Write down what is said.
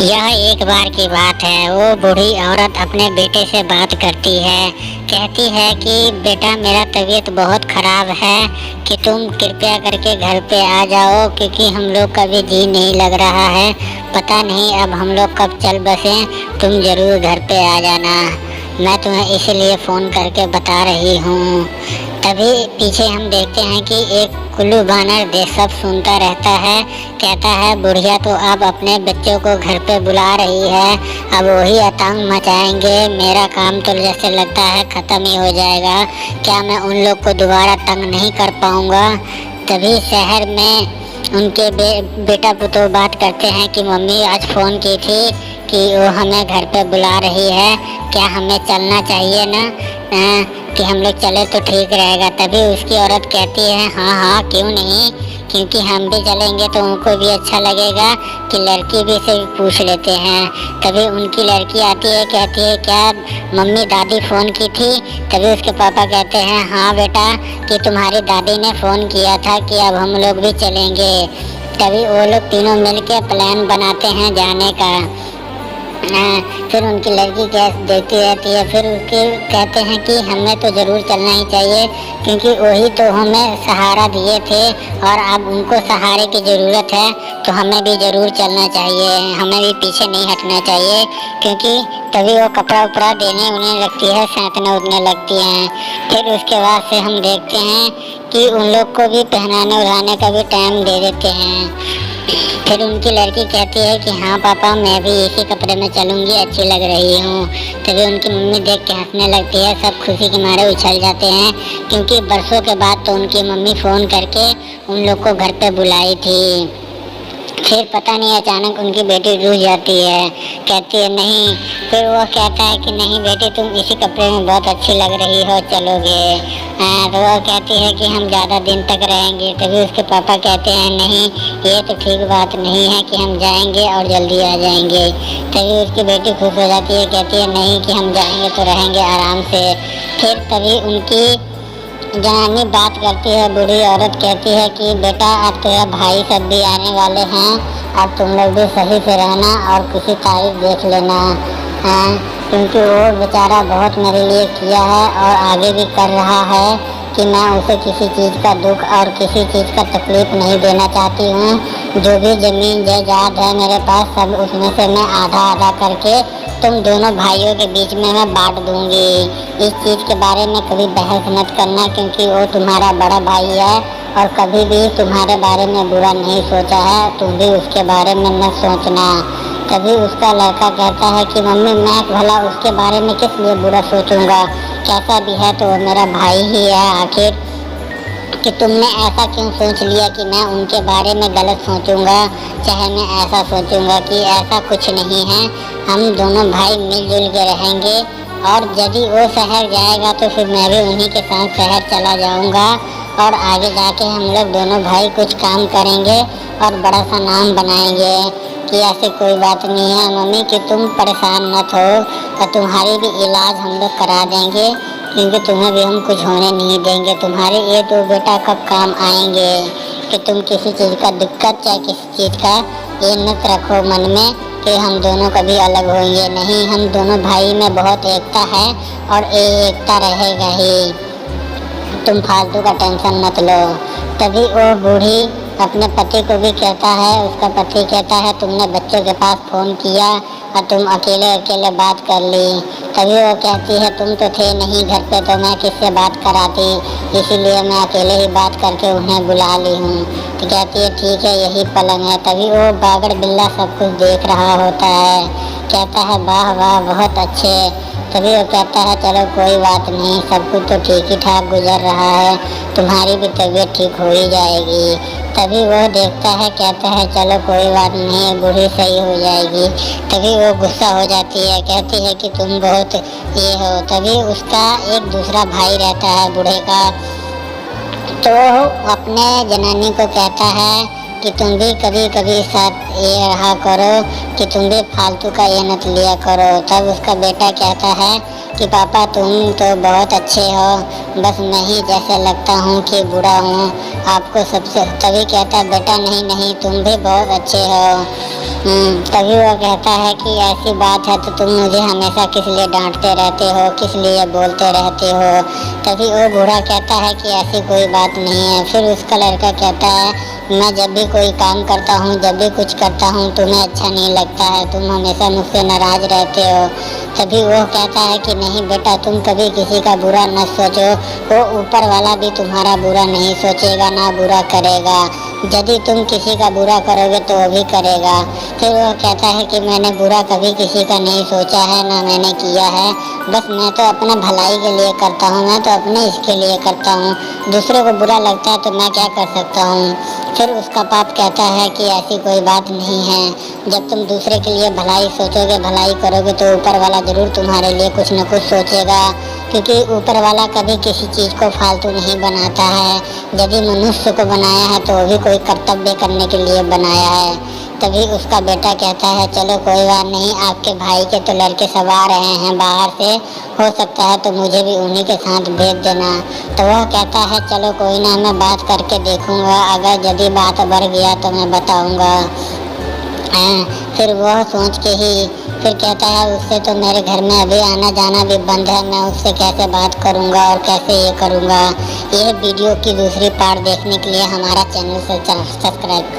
यह एक बार की बात है। वो बूढ़ी औरत अपने बेटे से बात करती है। कहती है कि बेटा, मेरा तबीयत बहुत ख़राब है कि तुम कृपया करके घर पे आ जाओ, क्योंकि हम लोग का भी जी नहीं लग रहा है। पता नहीं अब हम लोग कब चल बसें, तुम ज़रूर घर पे आ जाना। मैं तुम्हें इसलिए फ़ोन करके बता रही हूँ। तभी पीछे हम देखते हैं कि एक कुल्लू बानर सब सुनता रहता है। कहता है, बुढ़िया तो अब अपने बच्चों को घर पे बुला रही है, अब वही आतंक मचाएंगे। मेरा काम तो जैसे लगता है ख़त्म ही हो जाएगा। क्या मैं उन लोग को दोबारा तंग नहीं कर पाऊँगा? तभी शहर में उनके बेटा पुतोह बात करते हैं कि मम्मी आज फ़ोन की थी कि वो हमें घर पे बुला रही है, क्या हमें चलना चाहिए ना? कि हम लोग चले तो ठीक रहेगा। तभी उसकी औरत कहती है, हाँ हाँ क्यों नहीं, क्योंकि हम भी चलेंगे तो उनको भी अच्छा लगेगा कि लड़की भी से पूछ लेते हैं। तभी उनकी लड़की आती है, कहती है, क्या मम्मी दादी फ़ोन की थी? तभी उसके पापा कहते हैं, हाँ बेटा, कि तुम्हारी दादी ने फ़ोन किया था कि अब हम लोग भी चलेंगे। तभी वो लोग तीनों मिलकर प्लान बनाते हैं जाने का। फिर उनकी लड़की गैस देती रहती है। फिर उसके कहते हैं कि हमें तो ज़रूर चलना ही चाहिए, क्योंकि वही तो हमें सहारा दिए थे और अब उनको सहारे की ज़रूरत है, तो हमें भी ज़रूर चलना चाहिए, हमें भी पीछे नहीं हटना चाहिए। क्योंकि तभी वो कपड़ा उपड़ा देने उन्हें लगती है, सैंतने उठने लगती हैं। फिर उसके बाद से हम देखते हैं कि उन लोग को भी पहनाने उड़ाने का भी टाइम दे देते हैं। फिर उनकी लड़की कहती है कि हाँ पापा, मैं भी इसी कपड़े में चलूँगी, अच्छी लग रही हूँ। तभी उनकी मम्मी देख के हंसने लगती है। सब खुशी के मारे उछल जाते हैं, क्योंकि बरसों के बाद तो उनकी मम्मी फ़ोन करके उन लोग को घर पे बुलाई थी। फिर पता नहीं अचानक उनकी बेटी रूठ जाती है, कहती है नहीं। फिर वो कहता है कि नहीं बेटी, तुम इसी कपड़े में बहुत अच्छी लग रही हो, चलोगे? तो वो कहती है कि हम ज़्यादा दिन तक रहेंगे। तभी उसके पापा कहते हैं, नहीं ये तो ठीक बात नहीं है कि हम जाएंगे और जल्दी आ जाएंगे। तभी उसकी बेटी खुश हो जाती है, कहती है नहीं, कि हम जाएंगे तो रहेंगे आराम से। फिर तभी उनकी जनानी बात करती है, बूढ़ी औरत कहती है कि बेटा, अब तेरा भाई सब भी आने वाले हैं, अब तुम लोग भी सही से रहना और किसी तारीख देख लेना, क्योंकि वो बेचारा बहुत मेरे लिए किया है और आगे भी कर रहा है कि मैं उसे किसी चीज़ का दुख और किसी चीज़ का तकलीफ़ नहीं देना चाहती हूँ। जो भी ज़मीन जायदाद है मेरे पास, सब उसमें से मैं आधा आधा करके तुम दोनों भाइयों के बीच में मैं बांट दूंगी। इस चीज़ के बारे में कभी बहस मत करना, क्योंकि वो तुम्हारा बड़ा भाई है और कभी भी तुम्हारे बारे में बुरा नहीं सोचा है, तुम भी उसके बारे में न सोचना। तभी उसका लड़का कहता है कि मम्मी, मैं भला उसके बारे में किस लिए बुरा सोचूंगा, कैसा भी है तो वो मेरा भाई ही है आखिर, कि तुमने ऐसा क्यों सोच लिया कि मैं उनके बारे में गलत सोचूंगा, चाहे मैं ऐसा सोचूंगा कि ऐसा कुछ नहीं है। हम दोनों भाई मिलजुल के रहेंगे और यदि वो शहर जाएगा तो फिर मैं भी उन्हीं के साथ शहर चला जाऊंगा और आगे जाके हम लोग दोनों भाई कुछ काम करेंगे और बड़ा सा नाम बनाएंगे। कि ऐसी कोई बात नहीं है मम्मी, कि तुम परेशान मत हो और तुम्हारी भी इलाज हम लोग करा देंगे, क्योंकि तुम्हें भी हम कुछ होने नहीं देंगे। तुम्हारे ये तो बेटा कब काम आएंगे कि तुम किसी चीज़ का दिक्कत चाहे किसी चीज़ का ये मत रखो मन में कि हम दोनों कभी अलग होंगे नहीं। हम दोनों भाई में बहुत एकता है और ये एकता रहेगा ही, तुम फालतू का टेंशन मत लो। तभी वो बूढ़ी अपने पति को भी कहता है, उसका पति कहता है, तुमने बच्चों के पास फ़ोन किया और तुम अकेले अकेले बात कर ली। तभी वो कहती है, तुम तो थे नहीं घर पे, तो मैं किससे बात कराती, इसीलिए मैं अकेले ही बात करके उन्हें बुला ली हूँ। तो कहती है ठीक है, यही पलंग है। तभी वो बागड़ बिल्ला सब कुछ देख रहा होता है, कहता है वाह वाह बहुत अच्छे। तभी वो कहता है चलो कोई बात नहीं, सब कुछ तो ठीक ही ठाक गुजर रहा है, तुम्हारी भी तबीयत ठीक हो ही जाएगी। तभी वो देखता है, कहता है चलो कोई बात नहीं, बूढ़ी सही हो जाएगी। तभी वो गुस्सा हो जाती है, कहती है कि तुम बहुत ये हो। तभी उसका एक दूसरा भाई रहता है बूढ़े का, तो अपने जनानी को कहता है कि तुम भी कभी कभी साथ ये रहा करो, कि तुम भी फालतू का ये मत लिया करो। तब उसका बेटा कहता है कि पापा तुम तो बहुत अच्छे हो, बस मैं ही जैसे लगता हूँ कि बुरा हूँ आपको सबसे। तभी कहता बेटा नहीं नहीं, तुम भी बहुत अच्छे हो। तभी वो कहता है कि ऐसी बात है तो तुम मुझे हमेशा किस लिए डांटते रहते हो, किस लिए बोलते रहते हो। तभी वो बूढ़ा कहता है कि ऐसी कोई बात नहीं है। फिर उसका लड़का कहता है मैं जब भी कोई काम करता हूँ, जब भी कुछ करता हूँ तुम्हें अच्छा नहीं लगता है, तुम हमेशा मुझसे नाराज़ रहते हो। तभी वो कहता है कि नहीं बेटा, तुम कभी किसी का बुरा न सोचो, वो ऊपर वाला भी तुम्हारा बुरा नहीं सोचेगा, ना बुरा करेगा। यदि तुम किसी का बुरा करोगे तो वो भी करेगा। फिर वो कहता है कि मैंने बुरा कभी किसी का नहीं सोचा है, ना मैंने किया है, बस मैं तो अपना भलाई के लिए करता हूँ, मैं तो अपने इसके लिए करता हूँ, दूसरे को बुरा लगता है तो मैं क्या कर सकता हूँ। फिर उसका बाप कहता है कि ऐसी कोई बात नहीं है, जब तुम दूसरे के लिए भलाई सोचोगे, भलाई करोगे तो ऊपर वाला ज़रूर तुम्हारे लिए कुछ न कुछ सोचेगा, क्योंकि ऊपर वाला कभी किसी चीज़ को फालतू नहीं बनाता है। यदि मनुष्य को बनाया है तो वो भी कोई कर्तव्य करने के लिए बनाया है। तभी उसका बेटा कहता है चलो कोई बात नहीं, आपके भाई के तो लड़के सब आ रहे हैं बाहर से, हो सकता है तो मुझे भी उन्हीं के साथ भेज देना। तो वह कहता है चलो कोई ना, मैं बात करके देखूँगा, अगर यदि बात बढ़ गया तो मैं बताऊँगा। फिर वह सोच के ही फिर कहता है उससे तो मेरे घर में अभी आना जाना भी बंद है, मैं उससे कैसे बात करूँगा और कैसे ये करूँगा। यह वीडियो की दूसरी पार्ट देखने के लिए हमारा चैनल से सब्सक्राइब करें।